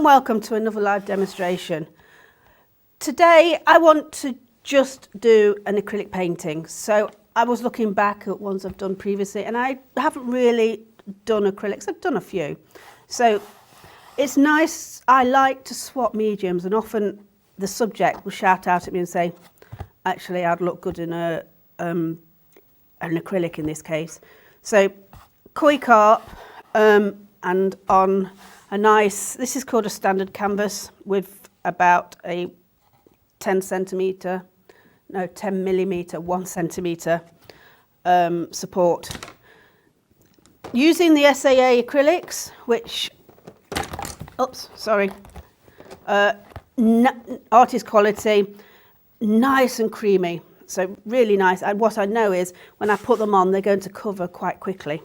and welcome to another live demonstration. Today I want to just do an acrylic painting. So I was looking back at ones I've done previously and I haven't really done acrylics. I've done a few. So it's nice, I like to swap mediums, and often the subject will shout out at me and say, actually I'd look good in an acrylic in this case. So Koi Carp and on a nice, this is called a standard canvas with about a 10 millimetre, 1 centimetre support. Using the SAA Acrylics, which, artist quality, nice and creamy, so really nice. And what I know is when I put them on, they're going to cover quite quickly.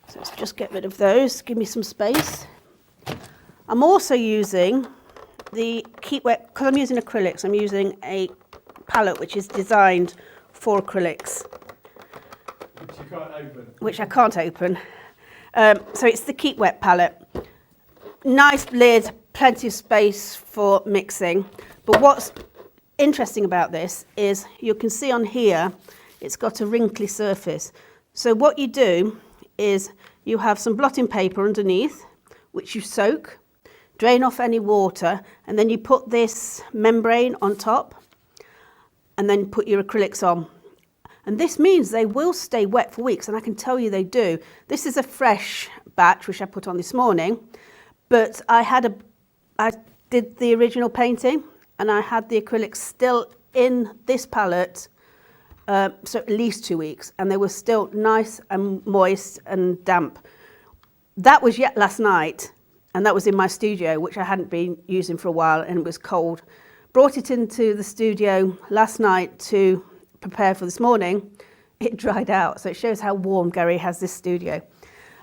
So let's just get rid of those, give me some space. I'm also using the Keep Wet, because I'm using acrylics, I'm using a palette which is designed for acrylics. Which you can't open. Which I can't open. So it's the Keep Wet palette. Nice lid, plenty of space for mixing. But what's interesting about this is you can see on here, it's got a wrinkly surface. So what you do is you have some blotting paper underneath, which you soak, drain off any water, and then you put this membrane on top and then put your acrylics on. And this means they will stay wet for weeks, and I can tell you they do. This is a fresh batch, which I put on this morning, but I did the original painting and I had the acrylics still in this palette, so at least 2 weeks, and they were still nice and moist and damp. That was yet last night, and that was in my studio, which I hadn't been using for a while, and it was cold. Brought it into the studio last night to prepare for this morning. It dried out, so it shows how warm Gary has this studio.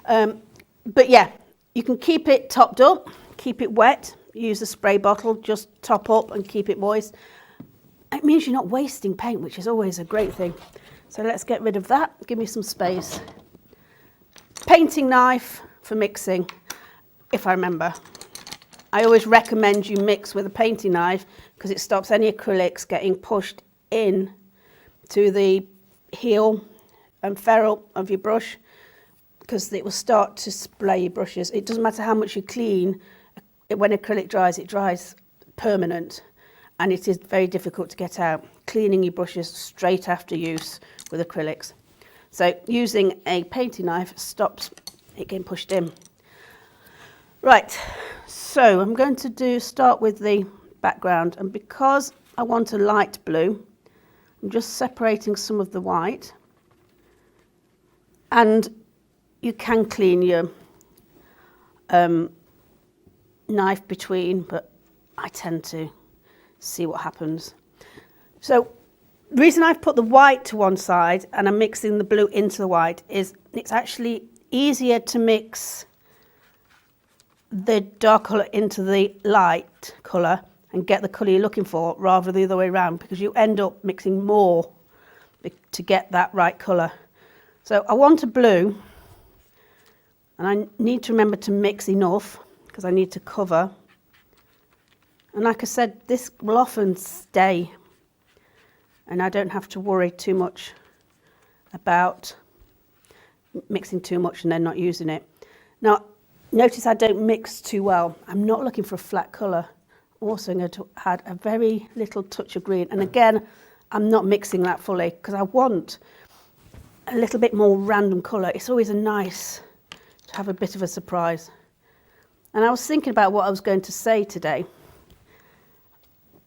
But yeah, you can keep it topped up, keep it wet, use a spray bottle, just top up and keep it moist. It means you're not wasting paint, which is always a great thing. So let's get rid of that, give me some space. Painting knife for mixing, if I remember. I always recommend you mix with a painting knife because it stops any acrylics getting pushed in to the heel and ferrule of your brush, because it will start to splay your brushes. It doesn't matter how much you clean, when acrylic dries, it dries permanent, and it is very difficult to get out. Cleaning your brushes straight after use with acrylics. So using a painting knife stops it getting pushed in. Right, so I'm going to start with the background, and because I want a light blue, I'm just separating some of the white, and you can clean your knife between, but I tend to see what happens. So the reason I've put the white to one side and I'm mixing the blue into the white is it's actually easier to mix the dark colour into the light colour and get the colour you're looking for, rather than the other way around, because you end up mixing more to get that right colour. So I want a blue, and I need to remember to mix enough because I need to cover. And like I said, this will often stay, and I don't have to worry too much about mixing too much and then not using it. Now, notice I don't mix too well. I'm not looking for a flat colour. I'm also going to add a very little touch of green. And again, I'm not mixing that fully because I want a little bit more random colour. It's always nice to have a bit of a surprise. And I was thinking about what I was going to say today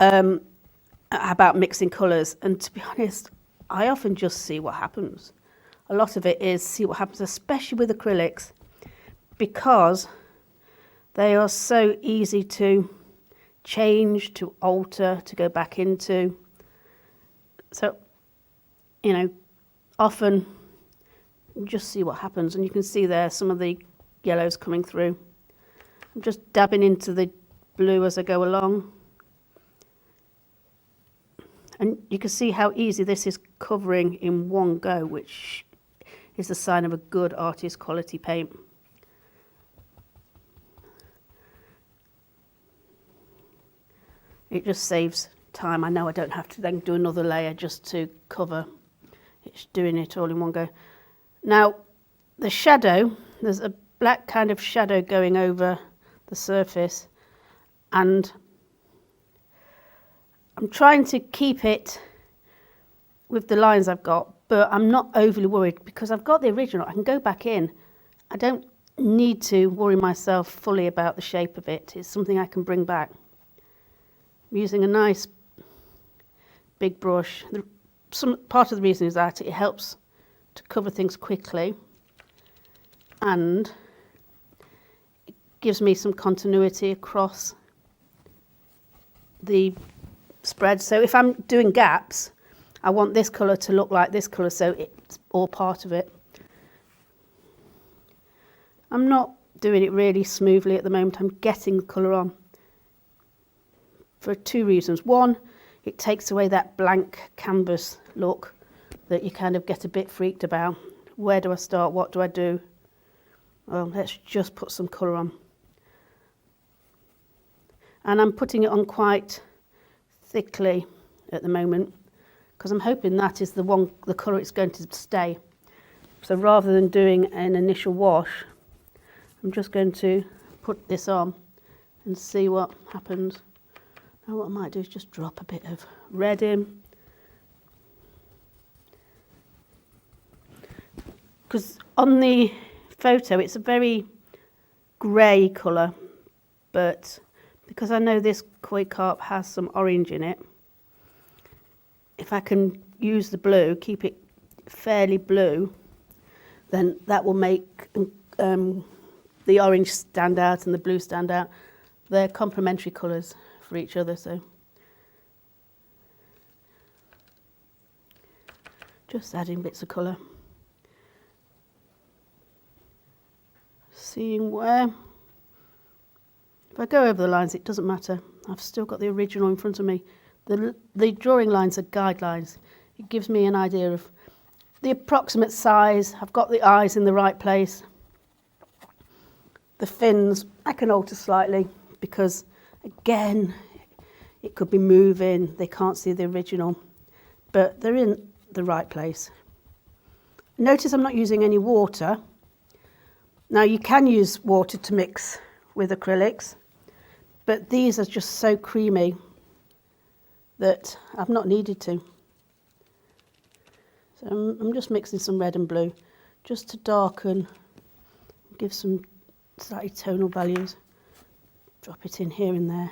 about mixing colours. And to be honest, I often just see what happens. A lot of it is see what happens, especially with acrylics, because they are so easy to change, to alter, to go back into. So, you know, often just see what happens, and you can see there some of the yellows coming through. I'm just dabbing into the blue as I go along. And you can see how easy this is covering in one go, which is a sign of a good artist quality paint. It just saves time. I know I don't have to then do another layer just to cover. It's doing it all in one go. Now, the shadow, there's a black kind of shadow going over the surface, and I'm trying to keep it with the lines I've got, but I'm not overly worried because I've got the original. I can go back in. I don't need to worry myself fully about the shape of it. It's something I can bring back. I'm using a nice big brush. Part of the reason is that it helps to cover things quickly, and it gives me some continuity across the spread. So if I'm doing gaps, I want this colour to look like this colour, so it's all part of it. I'm not doing it really smoothly at the moment. I'm getting the colour on for two reasons. One, it takes away that blank canvas look that you kind of get a bit freaked about. Where do I start? What do I do? Well, let's just put some colour on. And I'm putting it on quite thickly at the moment because I'm hoping that is the colour it's going to stay. So rather than doing an initial wash, I'm just going to put this on and see what happens. Now what I might do is just drop a bit of red in. Because on the photo it's a very grey colour, but because I know this Koi Carp has some orange in it, if I can use the blue, keep it fairly blue, then that will make the orange stand out and the blue stand out. They're complementary colours for each other, so just adding bits of colour. Seeing where, if I go over the lines, it doesn't matter. I've still got the original in front of me. The drawing lines are guidelines. It gives me an idea of the approximate size. I've got the eyes in the right place. The fins I can alter slightly because, again, it could be moving. They can't see the original, but they're in the right place. Notice I'm not using any water. Now you can use water to mix with acrylics, but these are just so creamy that I've not needed to. So I'm just mixing some red and blue just to darken, give some slightly tonal values. Drop it in here and there.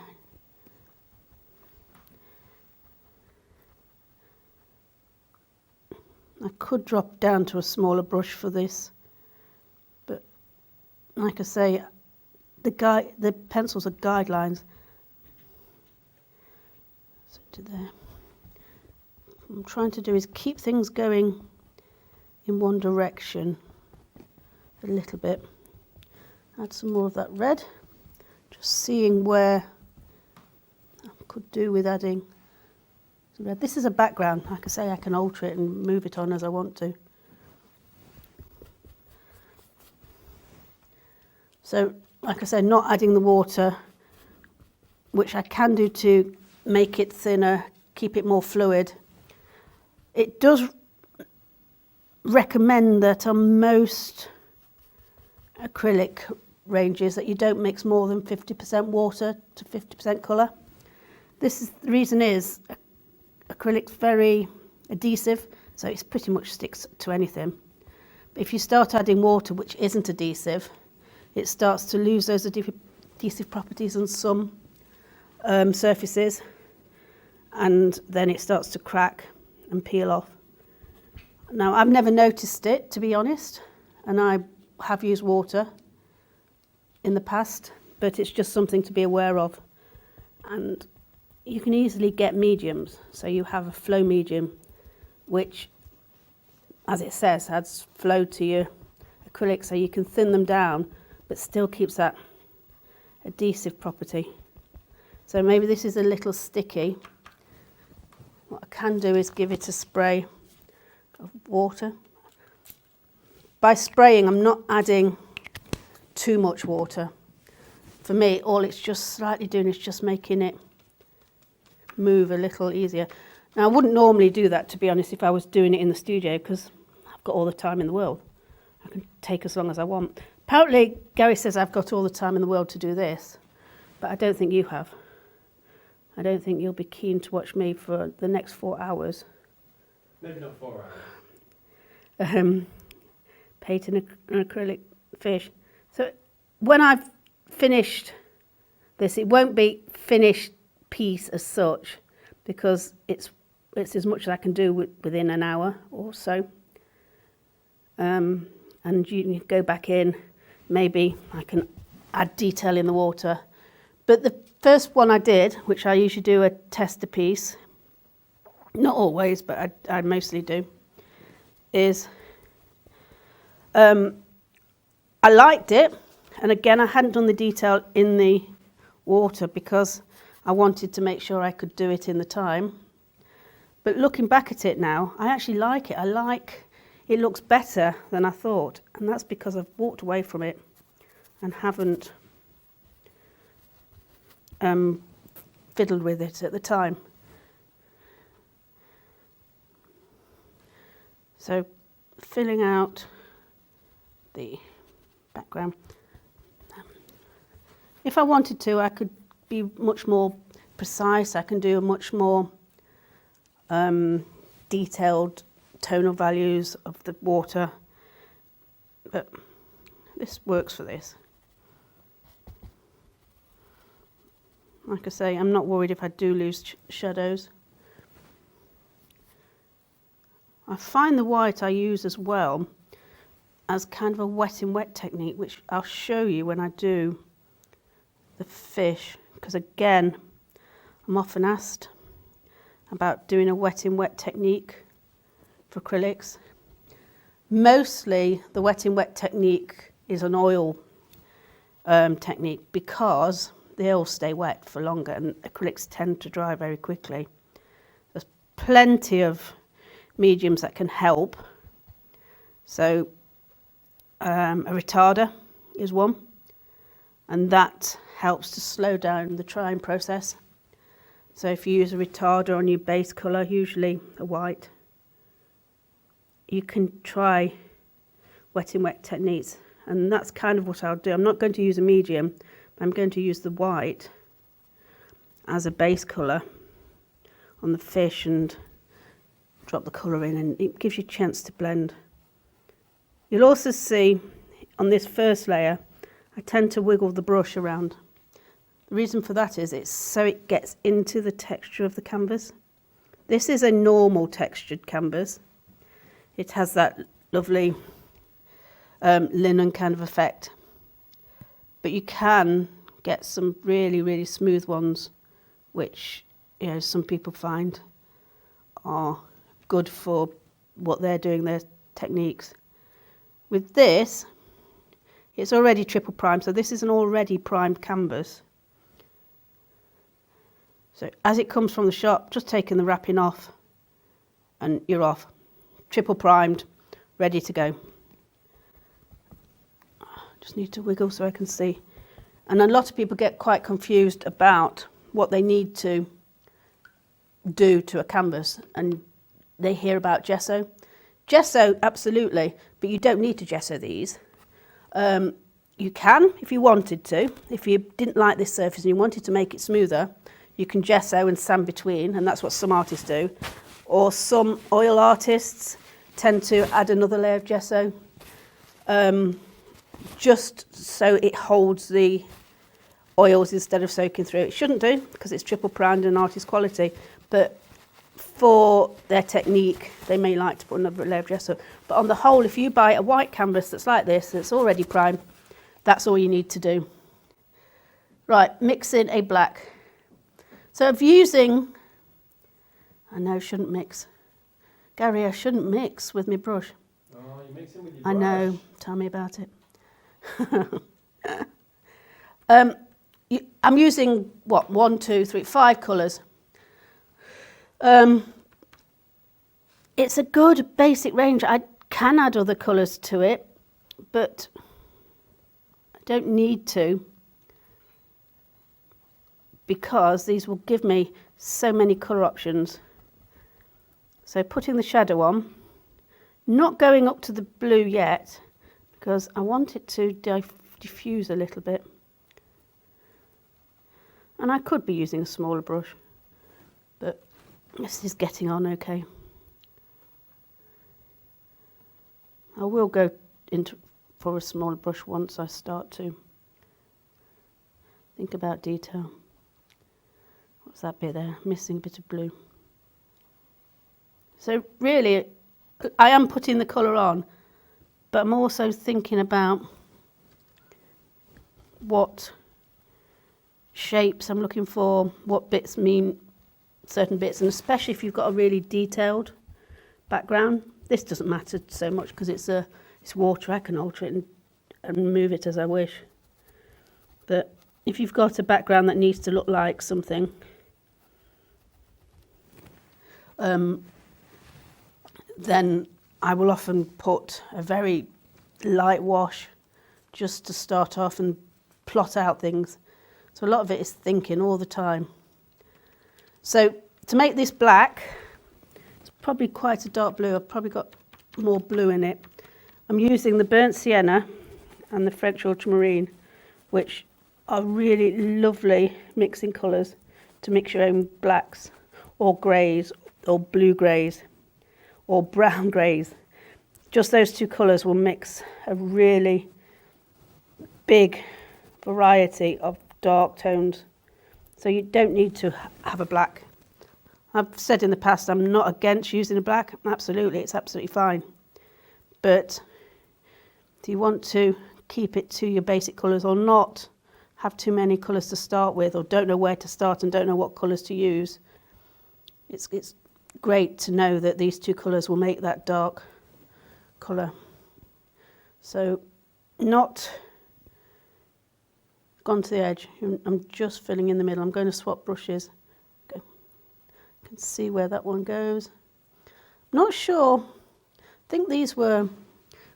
I could drop down to a smaller brush for this, but like I say, the pencils are guidelines. So to there. What I'm trying to do is keep things going in one direction a little bit. Add some more of that red, just seeing where I could do with adding some red. This is a background. Like I say, I can alter it and move it on as I want to. So, like I say, not adding the water, which I can do to make it thinner, keep it more fluid. It does recommend that on most acrylic ranges that you don't mix more than 50% water to 50% colour. The reason is acrylic's very adhesive, so it pretty much sticks to anything. But if you start adding water which isn't adhesive, it starts to lose those adhesive properties on some surfaces, and then it starts to crack and peel off. Now, I've never noticed it, to be honest, and I have used water in the past, but it's just something to be aware of. And you can easily get mediums, so you have a flow medium, which, as it says, adds flow to your acrylic, so you can thin them down, but still keeps that adhesive property. So maybe this is a little sticky. What I can do is give it a spray of water. By spraying, I'm not adding too much water. For me, all it's just slightly doing is just making it move a little easier. Now, I wouldn't normally do that, to be honest, if I was doing it in the studio, because I've got all the time in the world. I can take as long as I want. Apparently, Gary says I've got all the time in the world to do this, but I don't think you have. I don't think you'll be keen to watch me for the next 4 hours. Maybe not 4 hours. Painting an acrylic fish. So when I've finished this, it won't be finished piece as such, because it's as much as I can do within an hour or so. And you can go back in, maybe I can add detail in the water. But the first one I did, which I usually do a tester piece, not always, but I mostly do, is I liked it, and again I hadn't done the detail in the water because I wanted to make sure I could do it in the time. But looking back at it now, I actually like it. It looks better than I thought, and that's because I've walked away from it and haven't fiddled with it at the time. So filling out the background. If I wanted to, I could be much more precise. I can do a much more detailed tonal values of the water, but this works for this. Like I say, I'm not worried if I do lose shadows. I find the white I use as well as kind of a wet in wet technique, which I'll show you when I do the fish, because again, I'm often asked about doing a wet in wet technique for acrylics. Mostly the wet in wet technique is an oil technique because they all stay wet for longer and acrylics tend to dry very quickly. There's plenty of mediums that can help. So a retarder is one, and that helps to slow down the drying process. So if you use a retarder on your base colour, usually a white, you can try wet in wet techniques, and that's kind of what I'll do. I'm not going to use a medium, I'm going to use the white as a base colour on the fish and drop the colour in, and it gives you a chance to blend. You'll also see on this first layer, I tend to wiggle the brush around. The reason for that is it's so it gets into the texture of the canvas. This is a normal textured canvas. It has that lovely linen kind of effect. But you can get some really, really smooth ones, which some people find are good for what they're doing, their techniques. With this, it's already triple primed, so this is an already primed canvas. So as it comes from the shop, just taking the wrapping off and you're off. Triple primed, ready to go. Just need to wiggle so I can see. And a lot of people get quite confused about what they need to do to a canvas, and they hear about gesso. Gesso, absolutely, but you don't need to gesso these. You can if you wanted to. If you didn't like this surface and you wanted to make it smoother, you can gesso and sand between, and that's what some artists do. Or some oil artists tend to add another layer of gesso, just so it holds the oils instead of soaking through. It shouldn't do, because it's triple primed and artist quality, but for their technique, they may like to put another layer of gesso. But on the whole, if you buy a white canvas that's like this, that's already primed, that's all you need to do. Right, mix in a black. So of using, I know, shouldn't mix. Gary, I shouldn't mix with my brush. Oh, you're mixing with your brush. I know, tell me about it. I'm using, 1, 2, 3, 5 colours. It's a good basic range. I can add other colours to it, but I don't need to. because these will give me so many colour options. So putting the shadow on, not going up to the blue yet, because I want it to diffuse a little bit. And I could be using a smaller brush, but this is getting on okay. I will go into for a smaller brush once I start to think about detail. What's that bit there? Missing a bit of blue. So really, I am putting the colour on, but I'm also thinking about what shapes I'm looking for, what bits mean certain bits, and especially if you've got a really detailed background. This doesn't matter so much because it's water. I can alter it and move it as I wish. But if you've got a background that needs to look like something, then I will often put a very light wash just to start off and plot out things. So a lot of it is thinking all the time. So to make this black, it's probably quite a dark blue. I've probably got more blue in it. I'm using the burnt sienna and the French ultramarine, which are really lovely mixing colours to mix your own blacks or greys or blue greys or brown greys. Just those two colours will mix a really big variety of dark tones. So you don't need to have a black. I've said in the past I'm not against using a black. Absolutely, it's absolutely fine. But if you want to keep it to your basic colours or not have too many colours to start with, or don't know where to start and don't know what colours to use, it's great to know that these two colours will make that dark colour. So not gone to the edge, I'm just filling in the middle. I'm going to swap brushes. Go. You can see where that one goes. Not sure, I think these were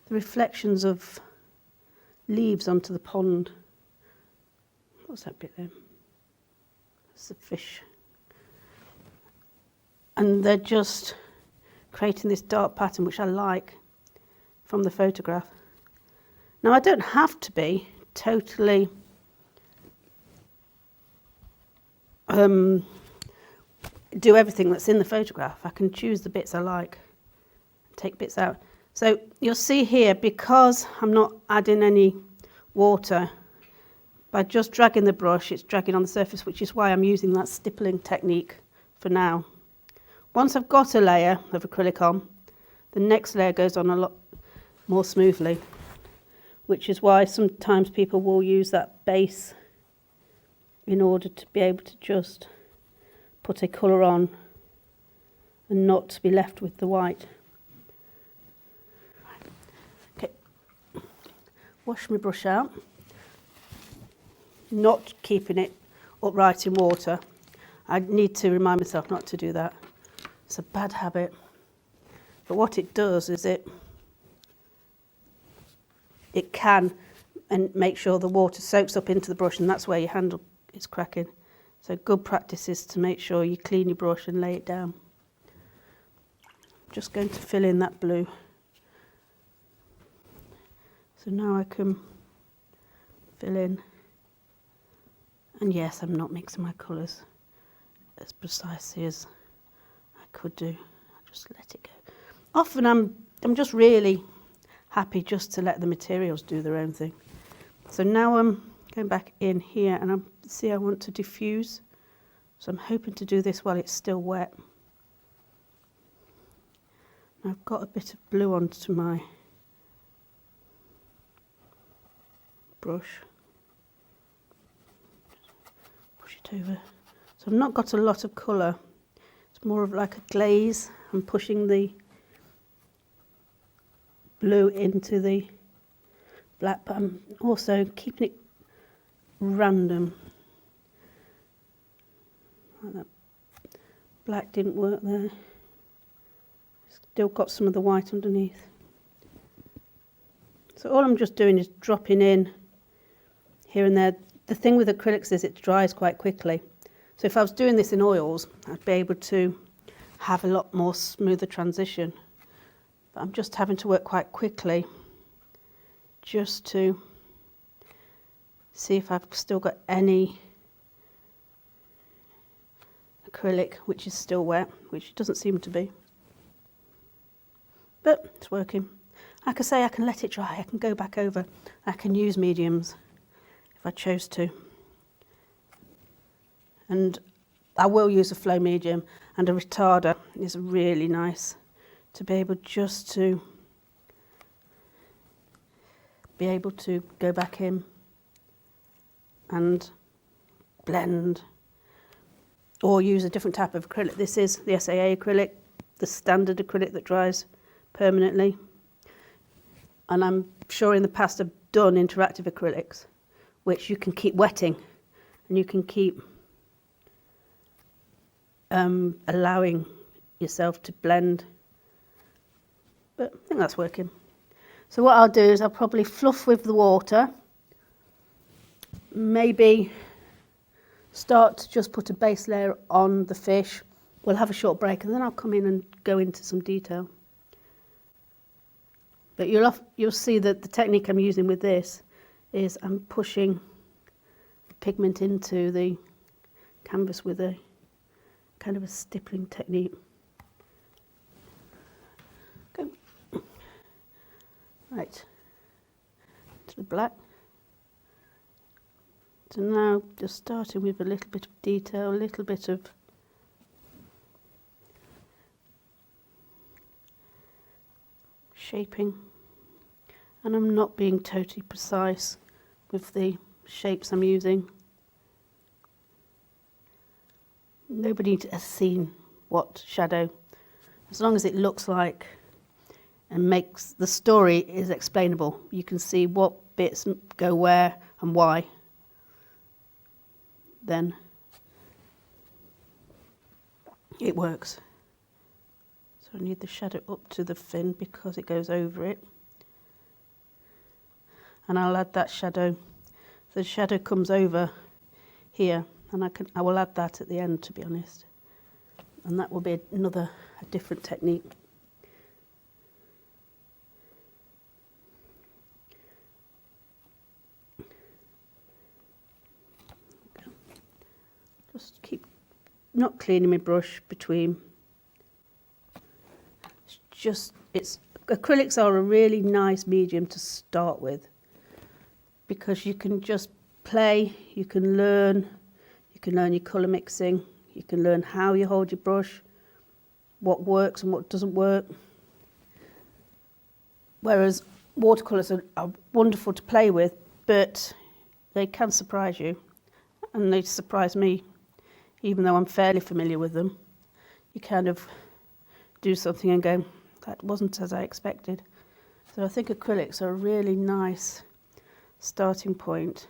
the reflections of leaves onto the pond. What's that bit there? That's the fish. And they're just creating this dark pattern, which I like from the photograph. Now, I don't have to be totally do everything that's in the photograph. I can choose the bits I like, take bits out. So you'll see here, because I'm not adding any water, by just dragging the brush, it's dragging on the surface, which is why I'm using that stippling technique for now. Once I've got a layer of acrylic on, the next layer goes on a lot more smoothly, which is why sometimes people will use that base in order to be able to just put a colour on and not to be left with the white. Okay, wash my brush out, not keeping it upright in water. I need to remind myself not to do that. It's a bad habit. But what it does is it can and make sure the water soaks up into the brush, and that's where your handle is cracking. So good practice is to make sure you clean your brush and lay it down. Just going to fill in that blue. So now I can fill in. And yes, I'm not mixing my colours as precisely as I could do. I'll just let it go. Often I'm just really happy just to let the materials do their own thing. So now I'm going back in here, and I want to diffuse. So I'm hoping to do this while it's still wet. And I've got a bit of blue onto my brush. Push it over. So I've not got a lot of colour. It's more of like a glaze. I'm pushing the blue into the black, but I'm also keeping it random. Like that. Black didn't work there. Still got some of the white underneath. So all I'm just doing is dropping in here and there. The thing with acrylics is it dries quite quickly. So if I was doing this in oils, I'd be able to have a lot more smoother transition. But I'm just having to work quite quickly just to see if I've still got any acrylic which is still wet, which it doesn't seem to be. But it's working. Like I say, I can let it dry, I can go back over, I can use mediums if I chose to. And I will use a flow medium, and a retarder is really nice to be able just to be able to go back in and blend, or use a different type of acrylic. This is the SAA acrylic, the standard acrylic that dries permanently. And I'm sure in the past I've done interactive acrylics, which you can keep wetting and you can keep allowing yourself to blend. But I think that's working. So what I'll do is I'll probably fluff with the water, maybe start to just put a base layer on the fish. We'll have a short break and then I'll come in and go into some detail. But you'll see that the technique I'm using with this is I'm pushing the pigment into the canvas with a kind of a stippling technique. Okay. Right, to the black. So now just starting with a little bit of detail, a little bit of shaping, and I'm not being totally precise with the shapes I'm using. Nobody has seen what shadow, as long as it looks like and makes the story is explainable. You can see what bits go where and why. Then it works. So I need the shadow up to the fin because it goes over it. And I'll add that shadow. The shadow comes over here, and I will add that at the end, to be honest. And that will be a different technique. Just keep not cleaning my brush between. Acrylics are a really nice medium to start with, because you can just play, you can learn your colour mixing, you can learn how you hold your brush, what works and what doesn't work. Whereas watercolours are wonderful to play with, but they can surprise you, and they surprise me, even though I'm fairly familiar with them. You kind of do something and go, that wasn't as I expected. So I think acrylics are a really nice starting point.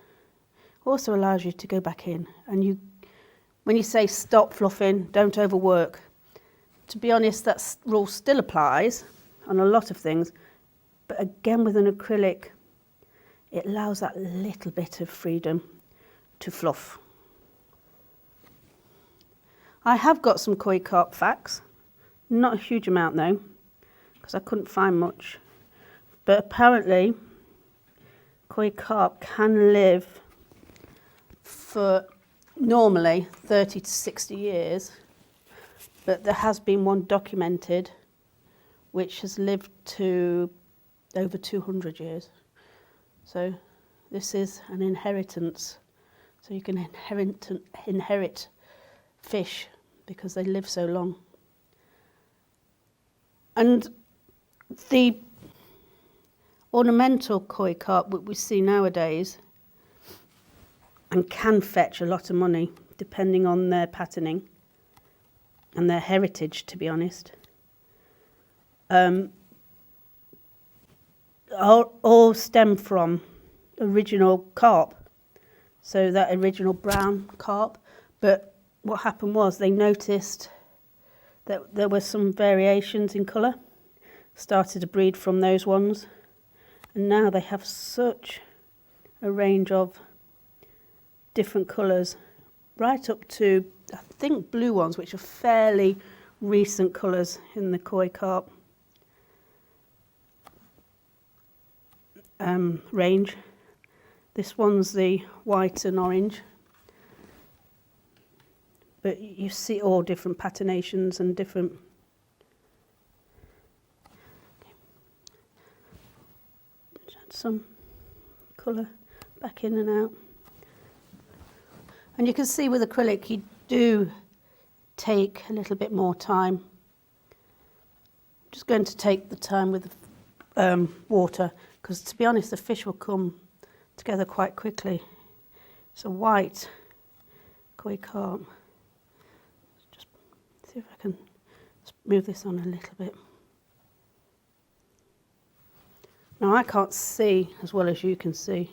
Also allows you to go back in, and when you say stop fluffing, don't overwork. To be honest, that rule still applies on a lot of things, but again with an acrylic, it allows that little bit of freedom to fluff. I have got some Koi Carp facts, not a huge amount though, because I couldn't find much, but apparently Koi Carp can live for normally 30 to 60 years, but there has been one documented which has lived to over 200 years. So this is an inheritance. So you can inherit fish because they live so long. And the ornamental Koi Carp that we see nowadays and can fetch a lot of money depending on their patterning and their heritage, to be honest, all stem from original carp, so that original brown carp. But what happened was they noticed that there were some variations in colour, started to breed from those ones, and now they have such a range of different colours, right up to I think, blue ones, which are fairly recent colours in the Koi Carp range. This one's the white and orange. But you see all different patinations and different... Add some colour back in and out. And you can see with acrylic you do take a little bit more time. I'm just going to take the time with the water, because to be honest the fish will come together quite quickly. It's a white Koi Carp. Just see if I can move this on a little bit. Now I can't see as well as you can see,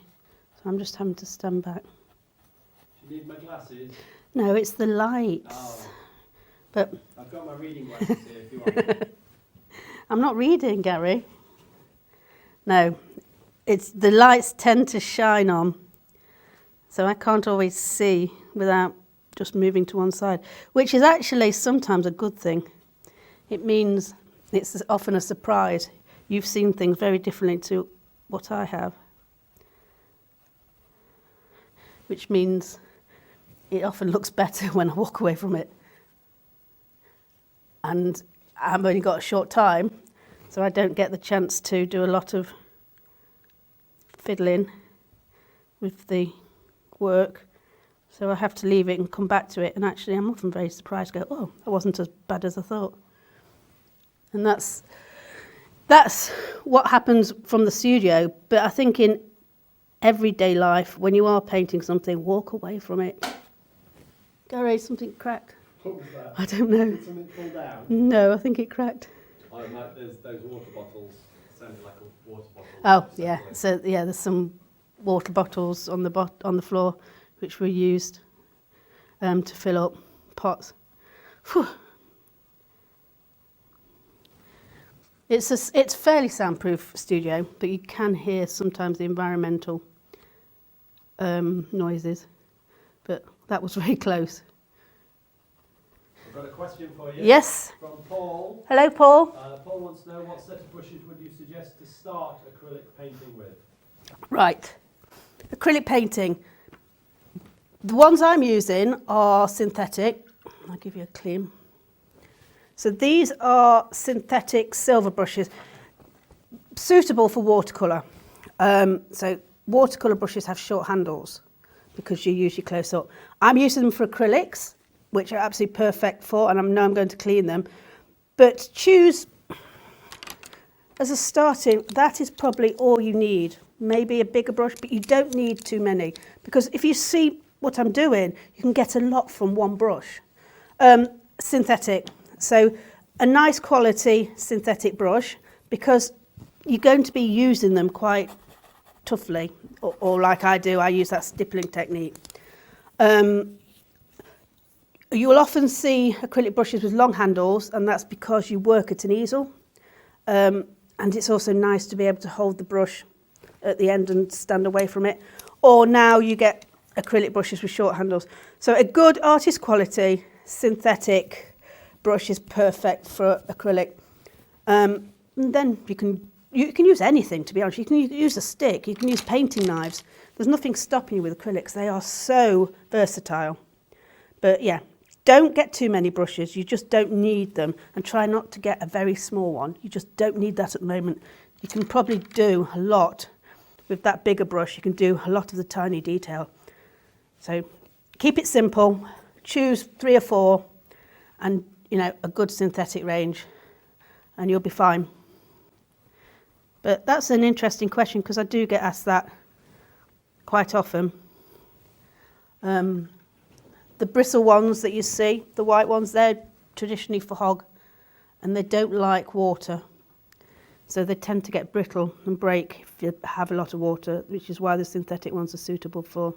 so I'm just having to stand back. Do you need my glasses? No, it's the lights. Oh. But I've got my reading glasses here if you want. I'm not reading, Gary. No, it's the lights tend to shine on, so I can't always see without just moving to one side, which is actually sometimes a good thing. It means it's often a surprise. You've seen things very differently to what I have, which means it often looks better when I walk away from it. And I've only got a short time, so I don't get the chance to do a lot of fiddling with the work. So I have to leave it and come back to it, and actually I'm often very surprised, go, oh, that wasn't as bad as I thought. And that's what happens from the studio, but I think in everyday life, when you are painting something, walk away from it. Gary, something cracked. What was that? I don't know. Did something fall down? No, I think it cracked. Oh, like there's those water bottles. Sounded like a water bottle. Oh, yeah. So, yeah, there's some water bottles on the floor, which were used to fill up pots. Whew. It's fairly soundproof studio, but you can hear sometimes the environmental noises. But that was very close. I've got a question for you. Yes. From Paul. Hello, Paul. Paul wants to know what set of brushes would you suggest to start acrylic painting with? Right. Acrylic painting. The ones I'm using are synthetic. I'll give you a clean. So these are synthetic silver brushes, suitable for watercolour. So watercolour brushes have short handles because you usually close up. I'm using them for acrylics, which are absolutely perfect for, and I know I'm going to clean them. But choose, as a starting, that is probably all you need. Maybe a bigger brush, but you don't need too many. Because if you see what I'm doing, you can get a lot from one brush. Synthetic. So a nice quality synthetic brush, because you're going to be using them quite toughly, or like I do, I use that stippling technique. You will often see acrylic brushes with long handles, and that's because you work at an easel. And it's also nice to be able to hold the brush at the end and stand away from it. Or now you get acrylic brushes with short handles. So a good artist quality synthetic brush is perfect for acrylic. And then you can use anything, to be honest. You can use a stick, you can use painting knives. There's nothing stopping you with acrylics. They are so versatile. But yeah, don't get too many brushes. You just don't need them. And try not to get a very small one. You just don't need that at the moment. You can probably do a lot with that bigger brush. You can do a lot of the tiny detail. So keep it simple. Choose 3 or 4 and, you know, a good synthetic range, and you'll be fine. But that's an interesting question, because I do get asked that quite often. The bristle ones that you see, the white ones, they're traditionally for hog, and they don't like water. So they tend to get brittle and break if you have a lot of water, which is why the synthetic ones are suitable for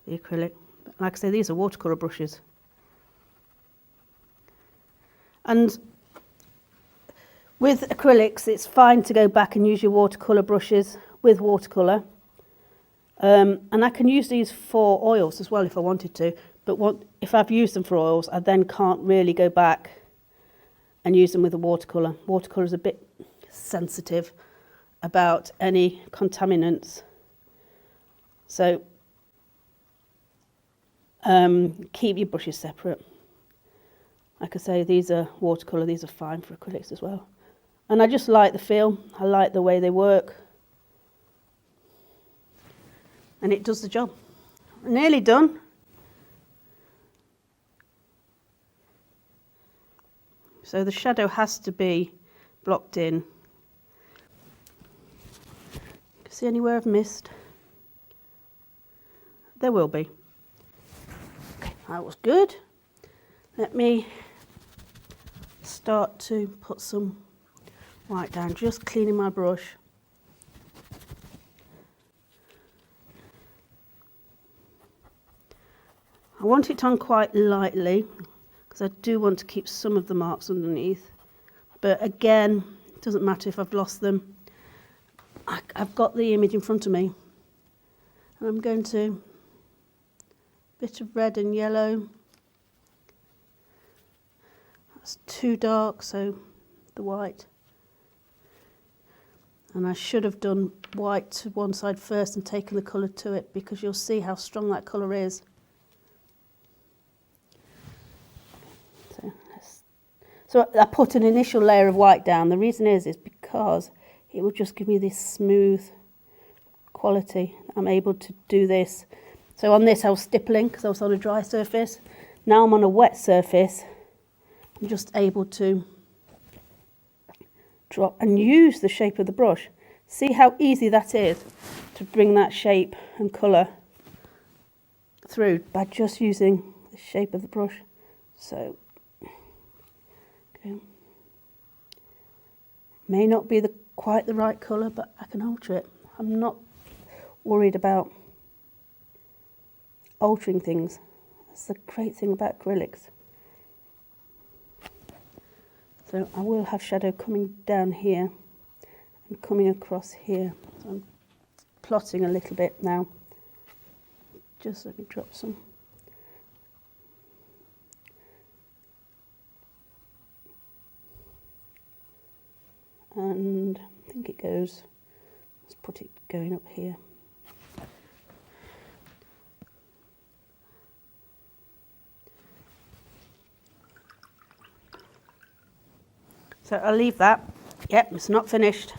the acrylic. But like I say, these are watercolour brushes. And with acrylics, it's fine to go back and use your watercolour brushes with watercolour. And I can use these for oils as well if I wanted to, but if I've used them for oils, I then can't really go back and use them with a watercolour. Watercolour is a bit sensitive about any contaminants. So keep your brushes separate. Like I say, these are watercolour, these are fine for acrylics as well. And I just like the feel, I like the way they work. And it does the job. Nearly done. So the shadow has to be blocked in. See anywhere I've missed? There will be. Okay, that was good. Let me start to put some white down, just cleaning my brush. I want it on quite lightly because I do want to keep some of the marks underneath. But again, it doesn't matter if I've lost them. I've got the image in front of me. And I'm going to, bit of red and yellow. That's too dark, so the white. And I should have done white to one side first and taken the colour to it, because you'll see how strong that colour is. So I put an initial layer of white down. The reason is because it will just give me this smooth quality. I'm able to do this. So on this I was stippling because I was on a dry surface. Now I'm on a wet surface. I'm just able to drop and use the shape of the brush. See how easy that is to bring that shape and colour through by just using the shape of the brush. So, okay. May not be quite the right colour, but I can alter it. I'm not worried about altering things. That's the great thing about acrylics. So I will have shadow coming down here and coming across here. So I'm plotting a little bit now. Just let me drop some. And I think it goes, let's put it going up here. So I'll leave that. Yep, it's not finished.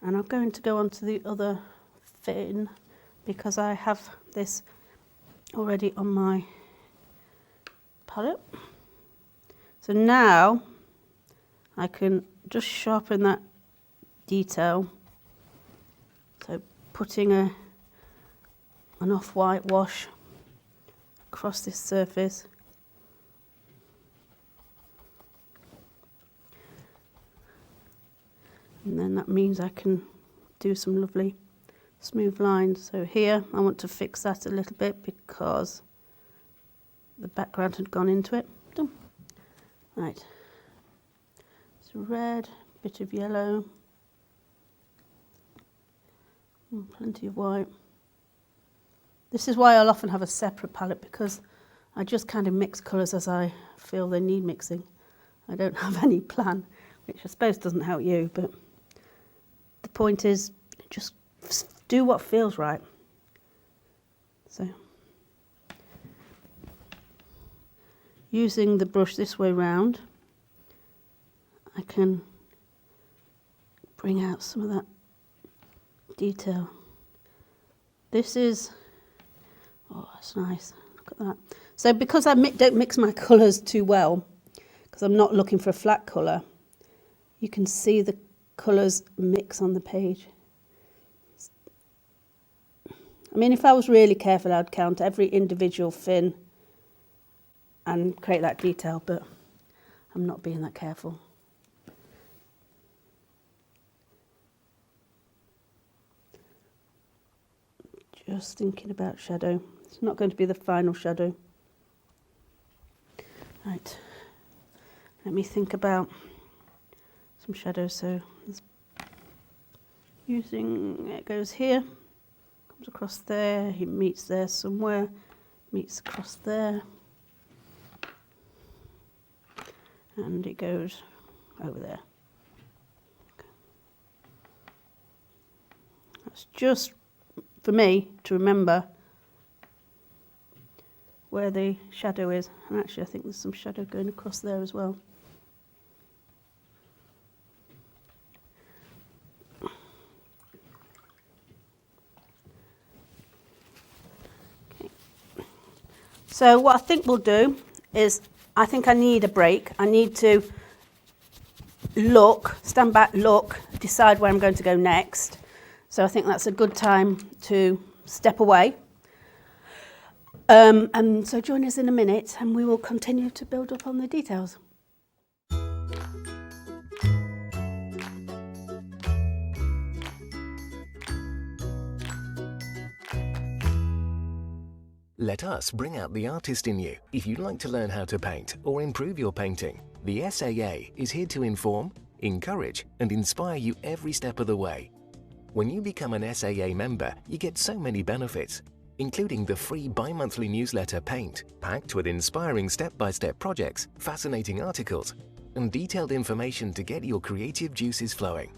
And I'm going to go on to the other fin because I have this already on my palette. So now I can just sharpen that detail. So putting an off-white wash across this surface. And then that means I can do some lovely smooth lines. So here I want to fix that a little bit because the background had gone into it. Done. Right. So red, bit of yellow, and plenty of white. This is why I'll often have a separate palette, because I just kind of mix colours as I feel they need mixing. I don't have any plan, which I suppose doesn't help you, but the point is just do what feels right. So using the brush this way round, I can bring out some of that detail. This is, oh, that's nice. Look at that. So because I don't mix my colours too well, because I'm not looking for a flat colour, you can see the colours mix on the page. I mean, if I was really careful, I'd count every individual fin and create that detail, but I'm not being that careful. Just thinking about shadow. It's not going to be the final shadow. Right. Let me think about some shadow. So it goes here. Comes across there, he meets there somewhere, meets across there, and it goes over there. That's just for me to remember where the shadow is. And actually I think there's some shadow going across there as well. Okay. So what I think we'll do is, I think I need a break. I need to look, stand back, look, decide where I'm going to go next. So I think that's a good time to step away. And so join us in a minute and we will continue to build up on the details. Let us bring out the artist in you. If you'd like to learn how to paint or improve your painting, the SAA is here to inform, encourage and inspire you every step of the way. When you become an SAA member, you get so many benefits, including the free bi-monthly newsletter Paint, packed with inspiring step-by-step projects, fascinating articles, and detailed information to get your creative juices flowing.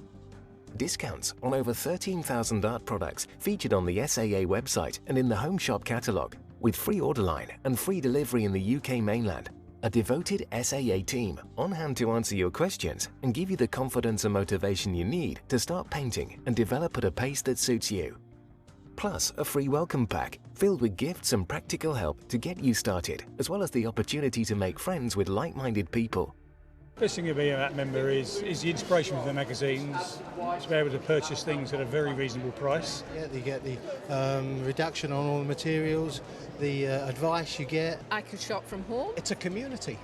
Discounts on over 13,000 art products featured on the SAA website and in the Home Shop catalogue, with free order line and free delivery in the UK mainland. A devoted SAA team on hand to answer your questions and give you the confidence and motivation you need to start painting and develop at a pace that suits you. Plus a free welcome pack filled with gifts and practical help to get you started, as well as the opportunity to make friends with like-minded people. Best thing about being a member is the inspiration from the magazines, to be able to purchase things at a very reasonable price. Yeah, you get the reduction on all the materials, the advice you get. I could shop from home. It's a community.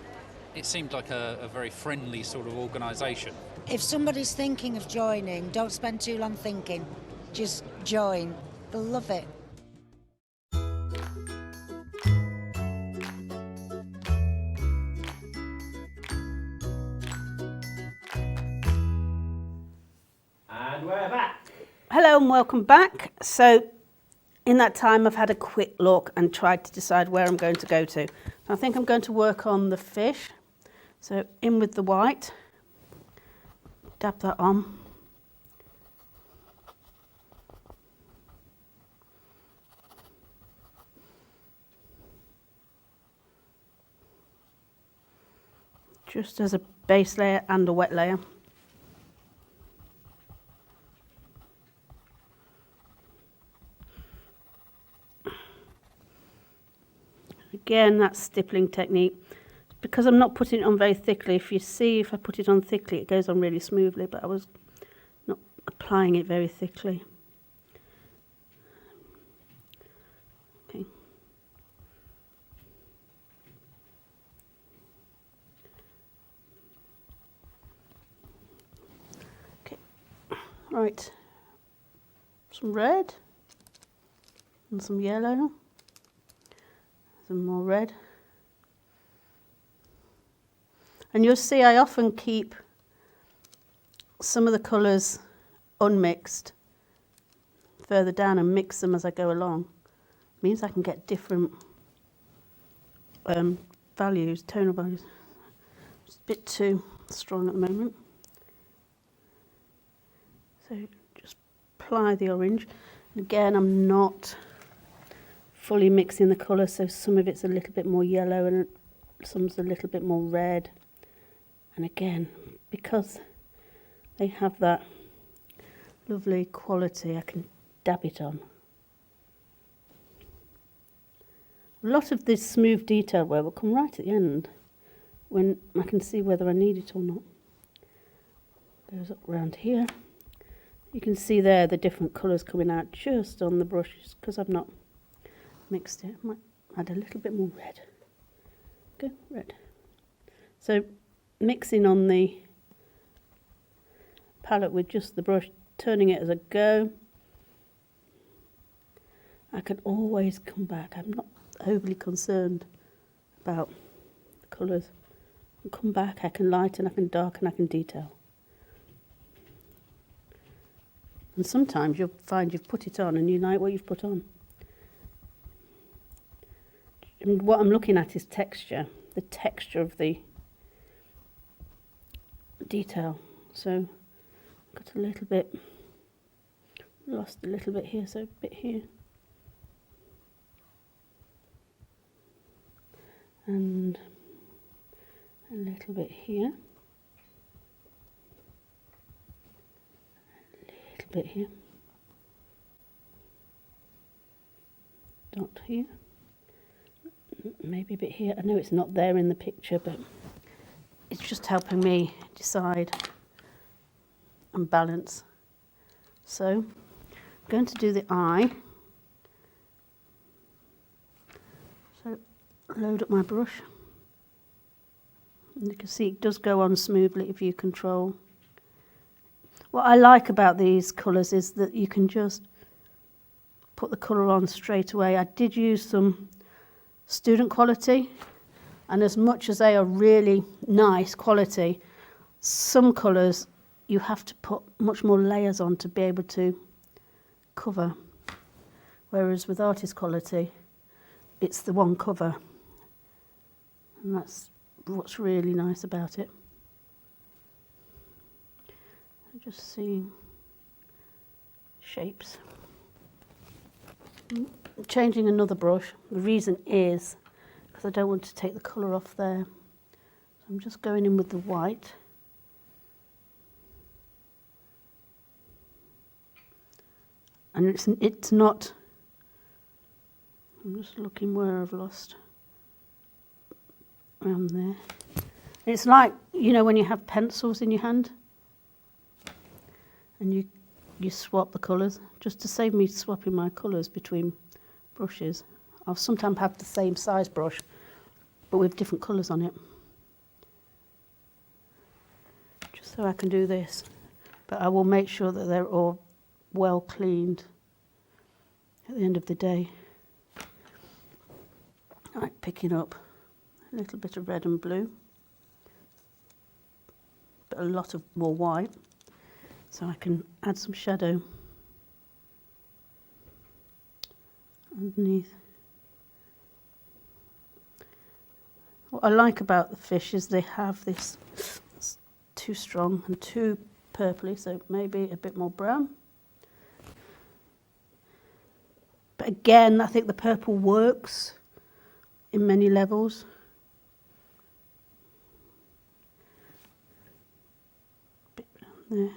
It seemed like a very friendly sort of organisation. If somebody's thinking of joining, don't spend too long thinking. Just join. They'll love it. And we're back. Hello and welcome back. So in that time I've had a quick look and tried to decide where I'm going to go to. I think I'm going to work on the fish. So in with the white, dab that on. Just as a base layer and a wet layer. Again, that stippling technique. Because I'm not putting it on very thickly, if you see, if I put it on thickly, it goes on really smoothly, but I was not applying it very thickly. Okay. Okay. Right. Some red and some yellow. Some more red. And you'll see I often keep some of the colours unmixed further down and mix them as I go along. It means I can get different values, tonal values. It's a bit too strong at the moment. So just apply the orange. And again, I'm not fully mixing the colour, so some of it's a little bit more yellow and some's a little bit more red. And again, because they have that lovely quality, I can dab it on. A lot of this smooth detail work will come right at the end when I can see whether I need it or not. Goes up around here. You can see there the different colours coming out just on the brush because I've not mixed it. I might add a little bit more red. Go red. So mixing on the palette with just the brush, turning it as I go. I can always come back. I'm not overly concerned about the colours. I can come back, I can lighten, I can darken, I can detail. And sometimes you'll find you've put it on and you like what you've put on. And what I'm looking at is texture, the texture of the detail. So got a little bit, lost a little bit here, so a bit here. And a little bit here. A little bit here. Dot here. Maybe a bit here. I know it's not there in the picture, but it's just helping me decide and balance. So I'm going to do the eye. So load up my brush. And you can see it does go on smoothly if you control. What I like about these colours is that you can just put the colour on straight away. I did use some student quality, and as much as they are really nice quality, some colours you have to put much more layers on to be able to cover, whereas with artist quality it's the one cover, and that's what's really nice about it. Just seeing shapes. Changing another brush. The reason is because I don't want to take the colour off there. So I'm just going in with the white. And it's not, I'm just looking where I've lost, around there. It's like, you know, when you have pencils in your hand and you swap the colours, just to save me swapping my colours between brushes. I'll sometimes have the same size brush but with different colours on it, just so I can do this. But I will make sure that they're all well cleaned at the end of the day. I like picking up a little bit of red and blue, but a lot of more white, so I can add some shadow underneath. What I like about the fish is they have this, it's too strong and too purpley, so maybe a bit more brown. But again, I think the purple works in many levels. Bit down there.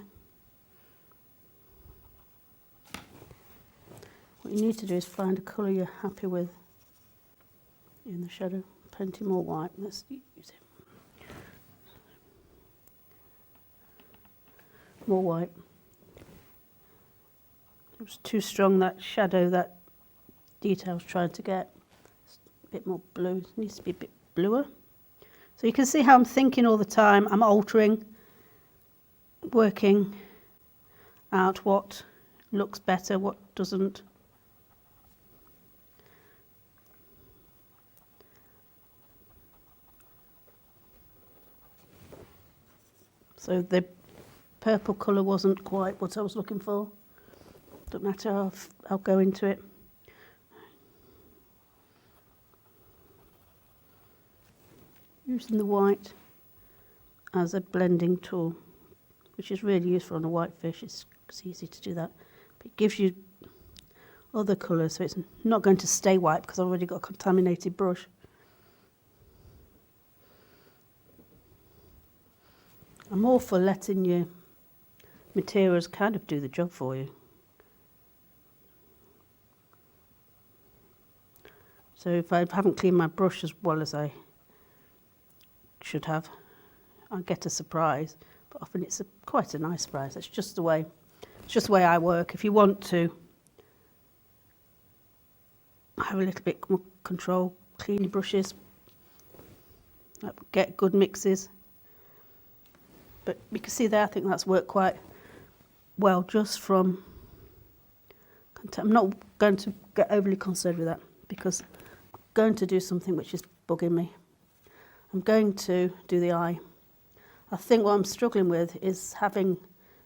What you need to do is find a colour you're happy with in the shadow. Plenty more white. Let's use it. More white. It was too strong, that shadow, that detail I was trying to get. It's a bit more blue. It needs to be a bit bluer. So you can see how I'm thinking all the time. I'm altering, working out what looks better, what doesn't. So the purple colour wasn't quite what I was looking for. Don't matter, I'll go into it. Using the white as a blending tool, which is really useful on a white fish. It's easy to do that. But it gives you other colours, so it's not going to stay white because I've already got a contaminated brush. I'm all for letting your materials kind of do the job for you. So if I haven't cleaned my brush as well as I should have, I get a surprise, but often it's quite a nice surprise. It's just the way I work. If you want to have a little bit more control, clean your brushes, get good mixes. But you can see there, I think that's worked quite well just from contact. I'm not going to get overly concerned with that because I'm going to do something which is bugging me. I'm going to do the eye. I think what I'm struggling with is having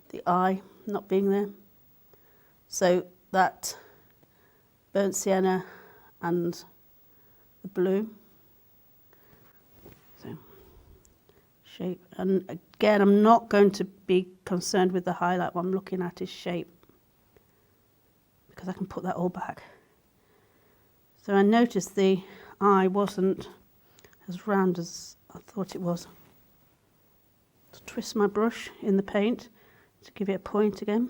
the eye not being there. So that burnt sienna and the blue. So shape, and again, I'm not going to be concerned with the highlight. What I'm looking at is shape, because I can put that all back. So I noticed the eye wasn't as round as I thought it was. So twist my brush in the paint to give it a point again.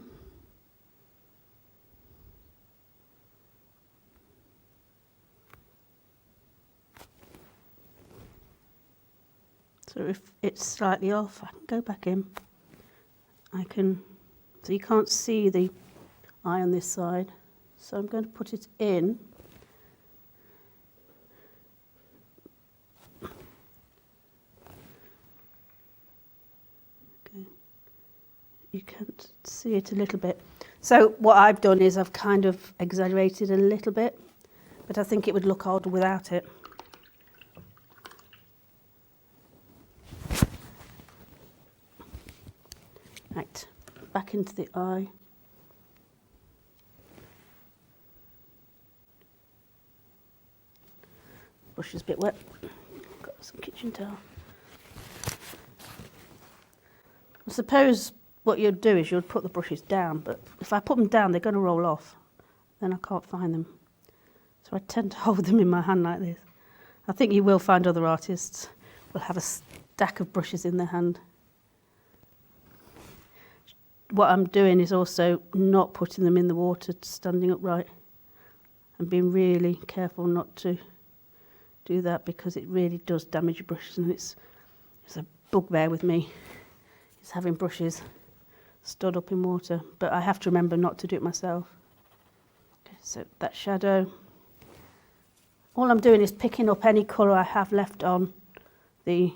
So if it's slightly off, I can go back in. So you can't see the eye on this side. So I'm going to put it in. Okay. You can see it a little bit. So what I've done is I've kind of exaggerated a little bit, but I think it would look odd without it. Right, back into the eye. Brush is a bit wet. Got some kitchen towel. I suppose what you'd do is you'd put the brushes down, but if I put them down, they're going to roll off. Then I can't find them. So I tend to hold them in my hand like this. I think you will find other artists will have a stack of brushes in their hand. What I'm doing is also not putting them in the water, standing upright, and being really careful not to do that, because it really does damage your brushes, and it's a bugbear with me, is having brushes stood up in water, but I have to remember not to do it myself. Okay, so that shadow, all I'm doing is picking up any colour I have left on the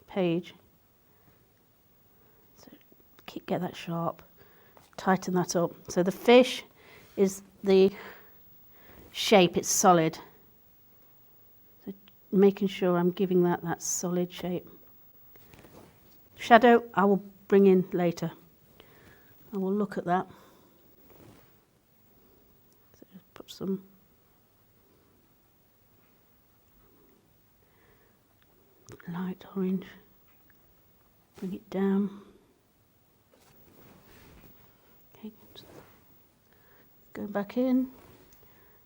page. Get that sharp, tighten that up. So the fish is the shape, it's solid. So making sure I'm giving that solid shape. Shadow I will bring in later. I will look at that. So just put some light orange, bring it down. Go back in.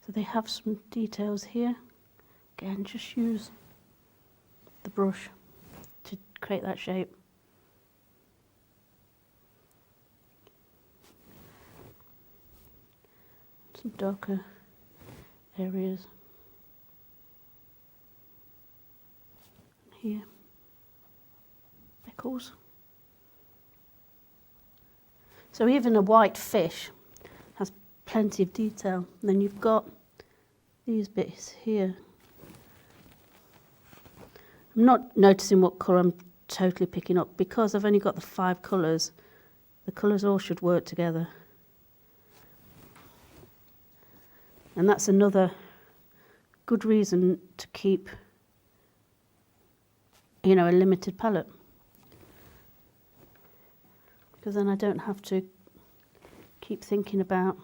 So they have some details here. Again, just use the brush to create that shape. Some darker areas here. Speckles. So even a white fish has plenty of detail. And then you've got these bits here. I'm not noticing what colour I'm totally picking up, because I've only got the 5 colours. The colours all should work together. And that's another good reason to keep, a limited palette. Because then I don't have to keep thinking about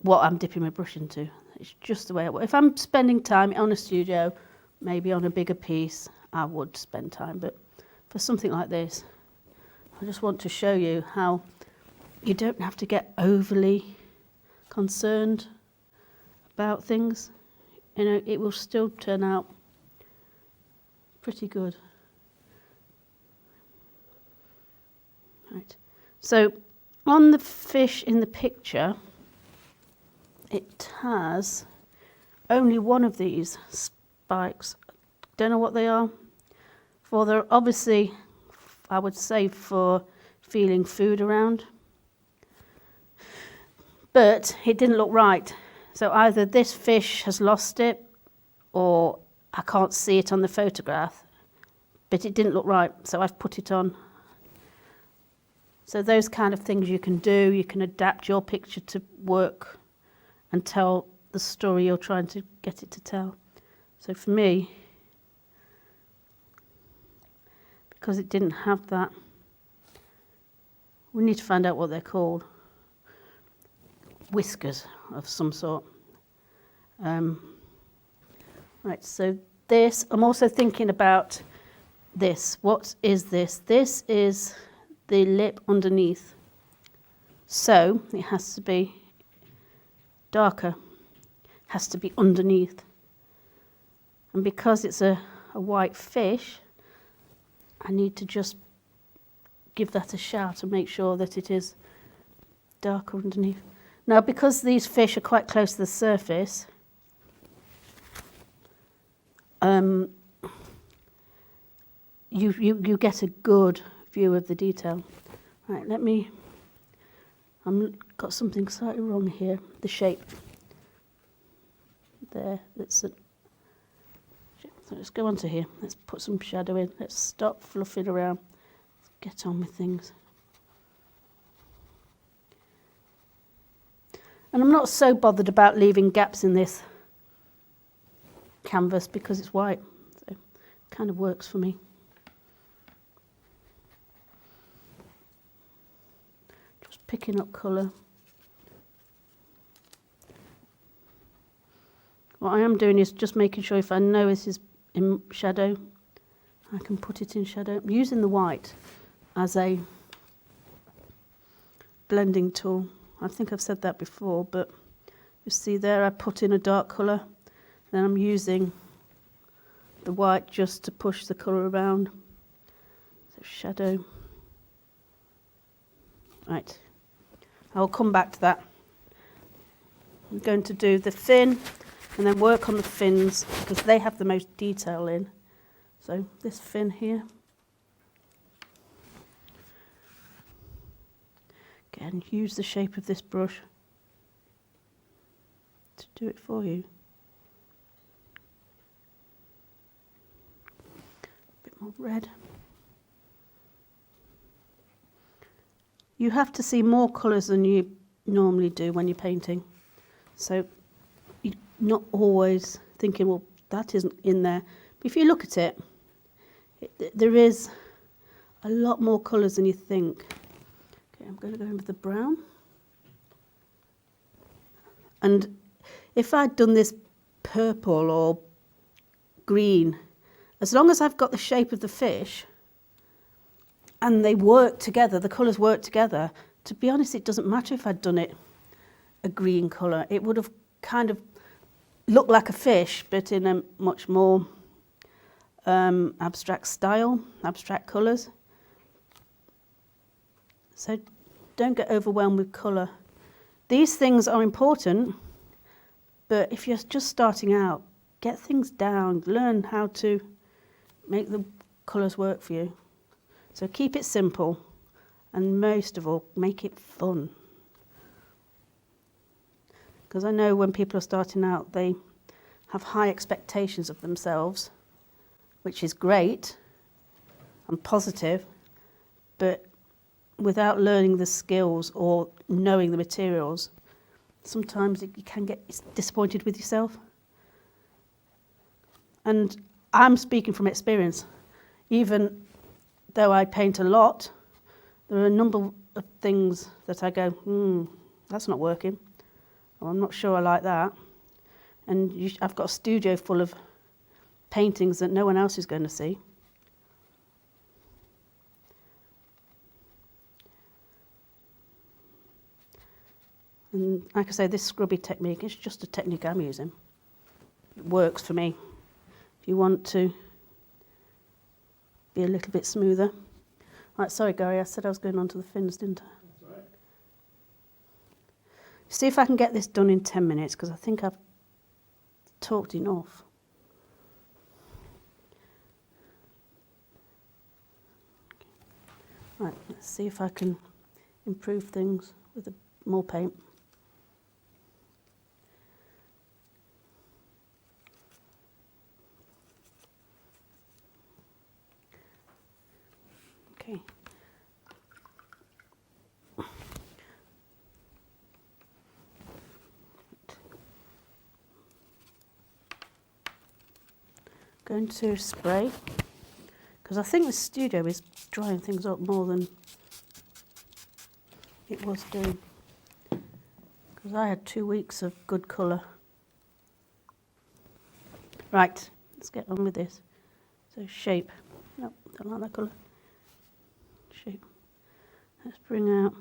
what I'm dipping my brush into. It's just the way it works. If I'm spending time on a studio, maybe on a bigger piece, I would spend time. But for something like this, I just want to show you how you don't have to get overly concerned about things. It will still turn out pretty good. Right. So on the fish in the picture, it has only one of these spikes. Don't know what they are. They're obviously, I would say, for feeling food around. But it didn't look right. So either this fish has lost it, or I can't see it on the photograph, but it didn't look right, so I've put it on. So those kind of things you can do. You can adapt your picture to work and tell the story you're trying to get it to tell. So for me, because it didn't have that. We need to find out what they're called. Whiskers of some sort. Right, so this, I'm also thinking about this. What is this? This is the lip underneath. So it has to be darker, has to be underneath. And because it's a white fish, I need to just give that a shout and make sure that it is darker underneath. Now, because these fish are quite close to the surface, you get a good view of the detail. Right, I've got something slightly wrong here. The shape. There, so let's go on to here. Let's put some shadow in. Let's stop fluffing around. Let's get on with things. And I'm not so bothered about leaving gaps in this canvas because it's white. So it kind of works for me. Just picking up colour. What I am doing is just making sure if I know this is in shadow, I can put it in shadow. I'm using the white as a blending tool. I think I've said that before, but you see there I put in a dark colour, then I'm using the white just to push the colour around. So shadow. Right, I'll come back to that. I'm going to do the fin and then work on the fins because they have the most detail in. So this fin here. Again, use the shape of this brush to do it for you. A bit more red. You have to see more colours than you normally do when you're painting. So you're not always thinking, well, that isn't in there. But if you look at it, there is a lot more colours than you think. I'm going to go in with the brown. And if I'd done this purple or green, as long as I've got the shape of the fish and they work together, the colours work together, to be honest, it doesn't matter if I'd done it a green colour. It would have kind of looked like a fish, but in a much more abstract style, abstract colours. So don't get overwhelmed with colour. These things are important, but if you're just starting out, get things down, learn how to make the colours work for you. So keep it simple, and most of all, make it fun. Because I know when people are starting out, they have high expectations of themselves, which is great and positive, but without learning the skills or knowing the materials, sometimes you can get disappointed with yourself. And I'm speaking from experience. Even though I paint a lot, there are a number of things that I go, that's not working, or I'm not sure I like that. And I've got a studio full of paintings that no one else is going to see. And like I say, this scrubby technique is just a technique I'm using. It works for me. If you want to be a little bit smoother. Right, sorry Gary, I said I was going on to the fins, didn't I? That's all right. See if I can get this done in 10 minutes, because I think I've talked enough. Right, let's see if I can improve things with more paint. Okay. Going to spray, Because I think the studio is drying things up more than it was doing. Because I had 2 weeks of good colour. Right, let's get on with this. So shape. Nope, don't like that colour. Shape. Let's bring out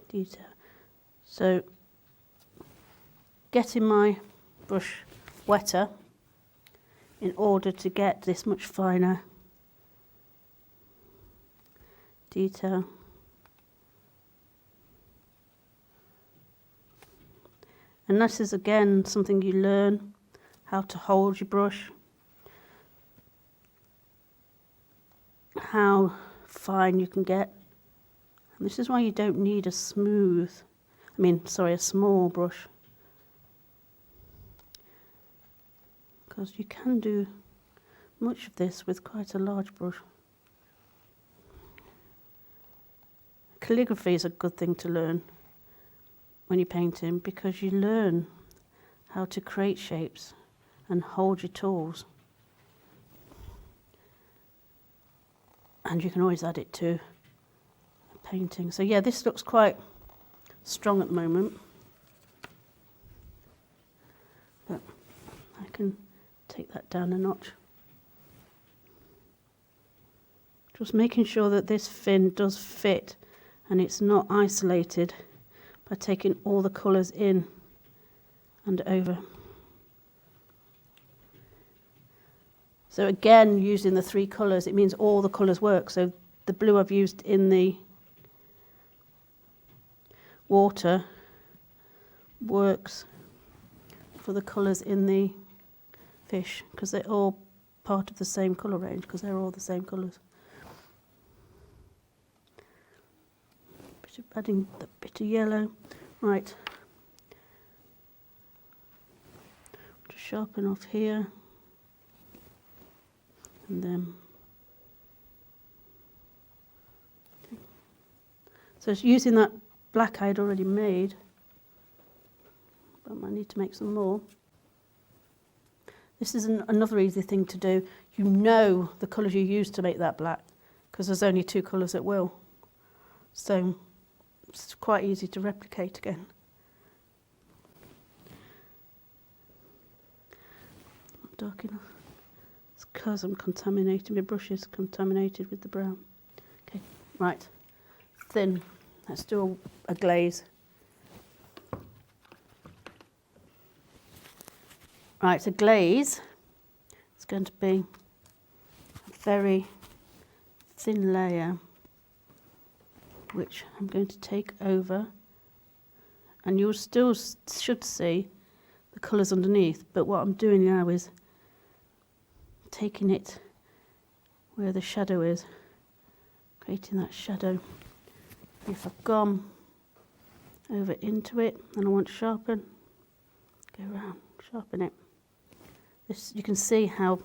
detail. So getting my brush wetter in order to get this much finer detail. And this is again something you learn, how to hold your brush, how fine you can get. And this is why you don't need a small brush. Because you can do much of this with quite a large brush. Calligraphy is a good thing to learn when you're painting, because you learn how to create shapes and hold your tools. And you can always add it to a painting. So yeah, this looks quite strong at the moment. But I can take that down a notch. Just making sure that this fin does fit and it's not isolated by taking all the colours in and over. So again, using the 3 colours, it means all the colours work. So the blue I've used in the water works for the colours in the fish, because they're all part of the same colour range, because they're all the same colours. Adding the bit of yellow. Right. Just sharpen off here. And then. Okay. So it's using that black I'd already made. But I need to make some more. This is another easy thing to do. You know the colours you use to make that black, because there's only 2 colours that will. So it's quite easy to replicate again. Not dark enough. It's because I'm contaminating, my brush is contaminated with the brown. Okay, right. Thin. Let's do a glaze. Right, a glaze is going to be a very thin layer, which I'm going to take over, and you still should see the colours underneath, but what I'm doing now is taking it where the shadow is, creating that shadow. If I've gone over into it and I want to sharpen, go around, sharpen it. This, you can see how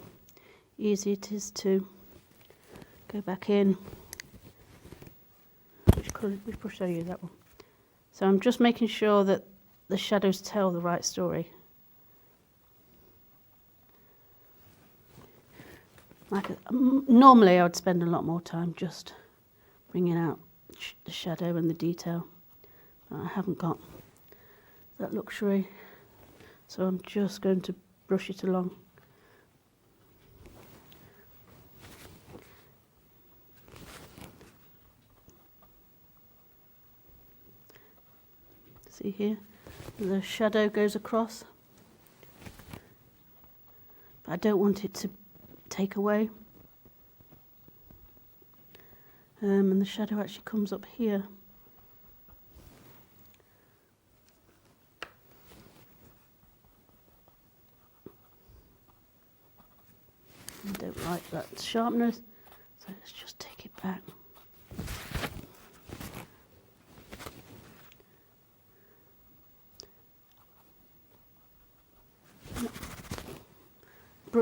easy it is to go back in. Which brush shall I use? That one. So I'm just making sure that the shadows tell the right story. Normally I would spend a lot more time just bringing out the shadow and the detail. But I haven't got that luxury, so I'm just going to brush it along. See here, the shadow goes across, but I don't want it to take away. And the shadow actually comes up here. I don't like that sharpness, so let's just take it back.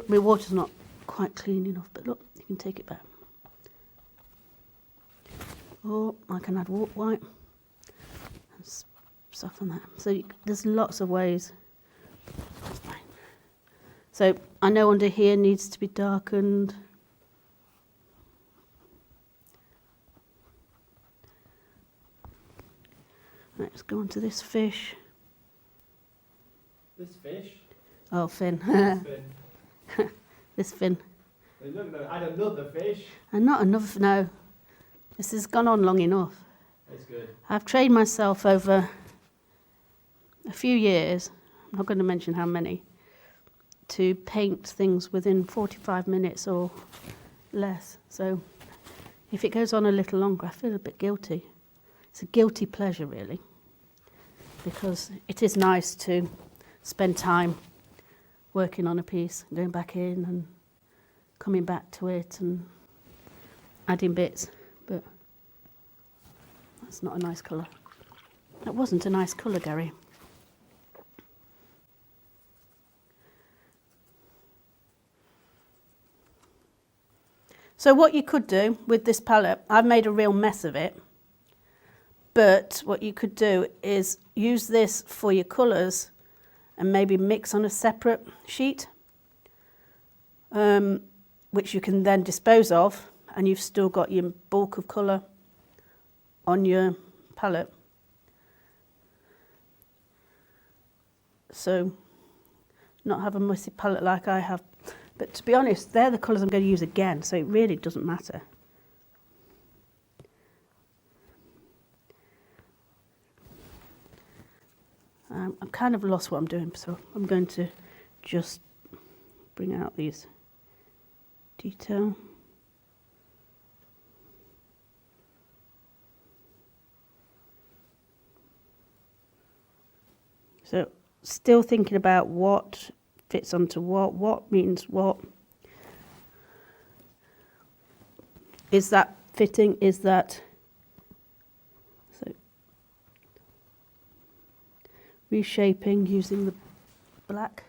My water's not quite clean enough, but look, you can take it back. Or I can add white and soften that. So there's lots of ways. So I know under here needs to be darkened. Right, let's go on to this fish. This fish. Oh, fin. This fin. This fin. Hey, look, add another fish. And not enough, no. This has gone on long enough. That's good. I've trained myself over a few years, I'm not going to mention how many, to paint things within 45 minutes or less. So if it goes on a little longer, I feel a bit guilty. It's a guilty pleasure, really, because it is nice to spend time working on a piece, going back in and coming back to it and adding bits, but that's not a nice colour. That wasn't a nice colour, Gary. So what you could do with this palette, I've made a real mess of it, but what you could do is use this for your colours and maybe mix on a separate sheet, which you can then dispose of, and you've still got your bulk of colour on your palette. So not have a messy palette like I have. But to be honest, they're the colours I'm going to use again, so it really doesn't matter. I've kind of lost what I'm doing, so I'm going to just bring out these detail. So still thinking about what fits onto what means what. Is that fitting? Is that... So reshaping using the black.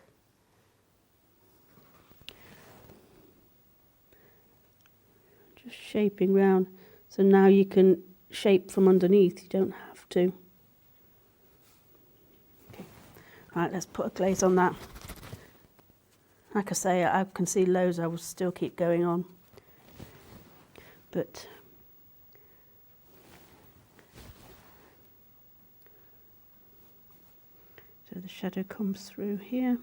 Just shaping round. So now you can shape from underneath, you don't have to. Okay. Right, let's put a glaze on that. Like I say, I can see loads I will still keep going on. But so the shadow comes through here.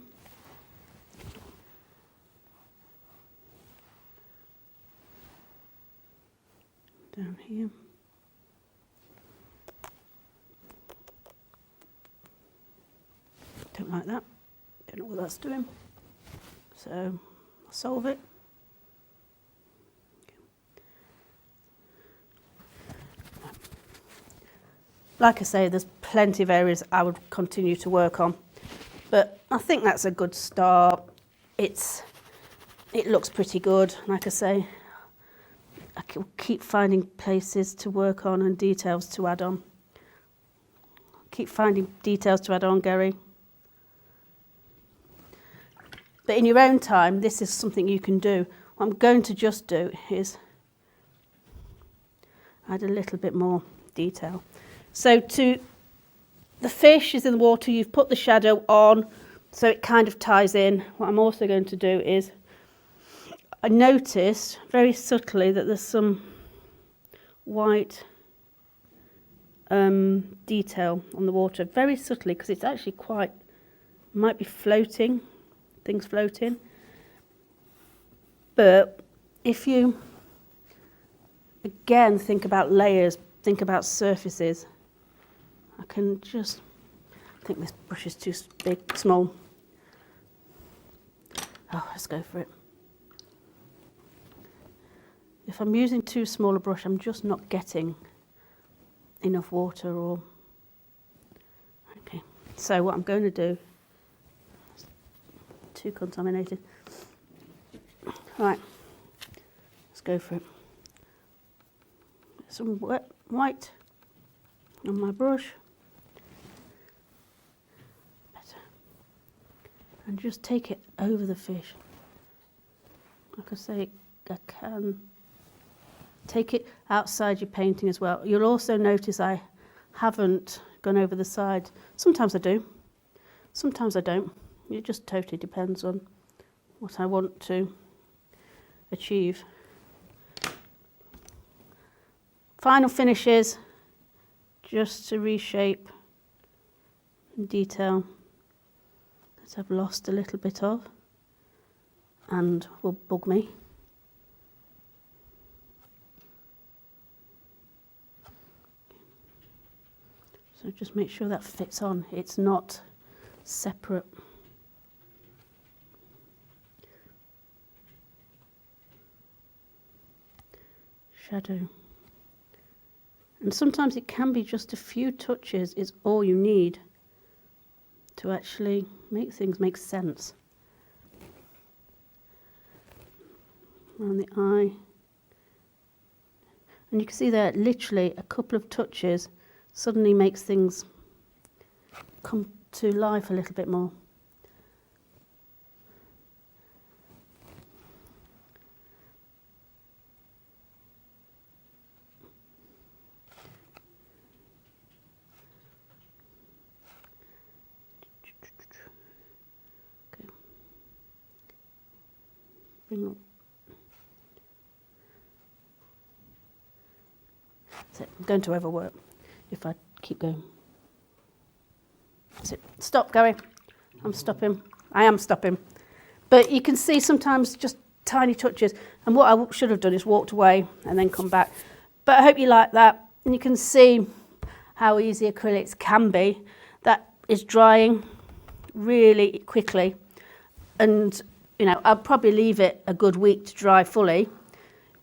Down here. Don't like that. Don't know what that's doing. So I'll solve it. Like I say, there's plenty of areas I would continue to work on, but I think that's a good start. It looks pretty good. Like I say, I can keep finding places to work on and details to add on. Keep finding details to add on, Gary. But in your own time, this is something you can do. What I'm going to just do is add a little bit more detail. So to the fish is in the water, you've put the shadow on, so it kind of ties in. What I'm also going to do is, I noticed very subtly that there's some white detail on the water, very subtly, because it's actually quite, might be floating, things floating. But if you, again, think about layers, think about surfaces, I can just, I think this brush is too big, small. Oh, let's go for it. If I'm using too small a brush, I'm just not getting enough water or... Okay, so what I'm going to do, too contaminated. Right, let's go for it. Some wet white on my brush. Better. And just take it over the fish. Like I say, I can take it outside your painting as well. You'll also notice I haven't gone over the side. Sometimes I do, sometimes I don't. It just totally depends on what I want to achieve. Final finishes, just to reshape and detail that I've lost a little bit of and will bug me. So just make sure that fits on, it's not separate. Shadow. And sometimes it can be just a few touches is all you need to actually make things make sense. Around the eye. And you can see there, literally a couple of touches suddenly makes things come to life a little bit more. Okay. Bring up. So I'm going to overwork if I keep going. That's it. Stop going. I'm stopping. I am stopping. But you can see sometimes just tiny touches. And what I should have done is walked away and then come back. But I hope you like that. And you can see how easy acrylics can be. That is drying really quickly. And, you know, I'll probably leave it a good week to dry fully,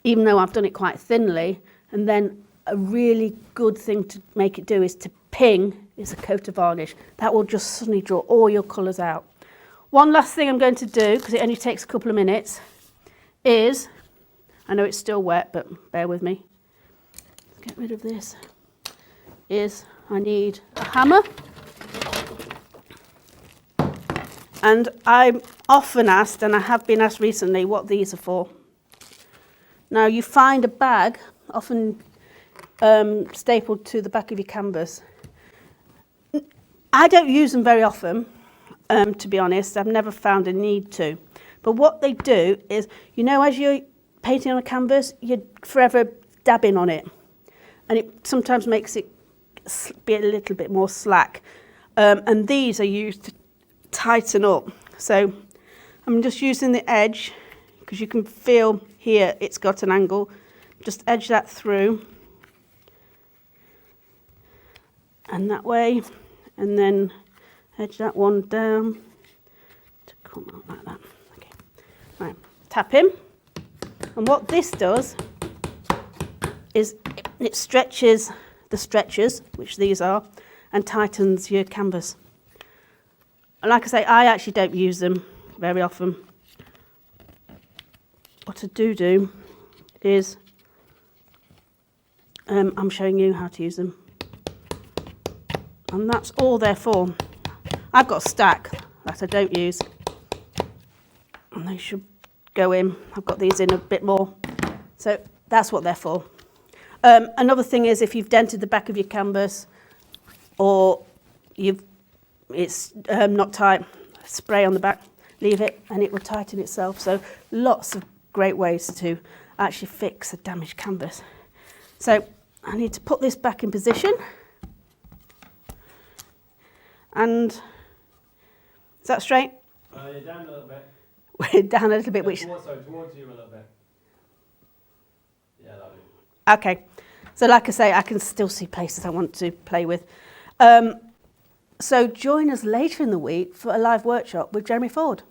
even though I've done it quite thinly. And then a really good thing to make it do is to ping is a coat of varnish. That will just suddenly draw all your colours out. One last thing I'm going to do, because it only takes a couple of minutes, is, I know it's still wet, but bear with me. Let's get rid of this. Is I need a hammer. And I'm often asked, and I have been asked recently, what these are for. Now you find a bag, often stapled to the back of your canvas. I don't use them very often, to be honest. I've never found a need to. But what they do is, you know, as you're painting on a canvas, you're forever dabbing on it. And it sometimes makes it be a little bit more slack. And these are used to tighten up. So I'm just using the edge, because you can feel here it's got an angle. Just edge that through. And that way, and then edge that one down to come out like that. Okay, right, tap in. And what this does is it stretches the stretchers, which these are, and tightens your canvas. And like I say, I actually don't use them very often. What I do is, I'm showing you how to use them. And that's all they're for. I've got a stack that I don't use. And they should go in. I've got these in a bit more. So that's what they're for. Another thing is, if you've dented the back of your canvas or it's not tight, spray on the back, leave it, and it will tighten itself. So lots of great ways to actually fix a damaged canvas. So I need to put this back in position. And is that straight? You're down a little bit. We're down a little bit, which... Towards you a little bit. Yeah, that'll do. Okay. So like I say, I can still see places I want to play with. So join us later in the week for a live workshop with Jeremy Ford.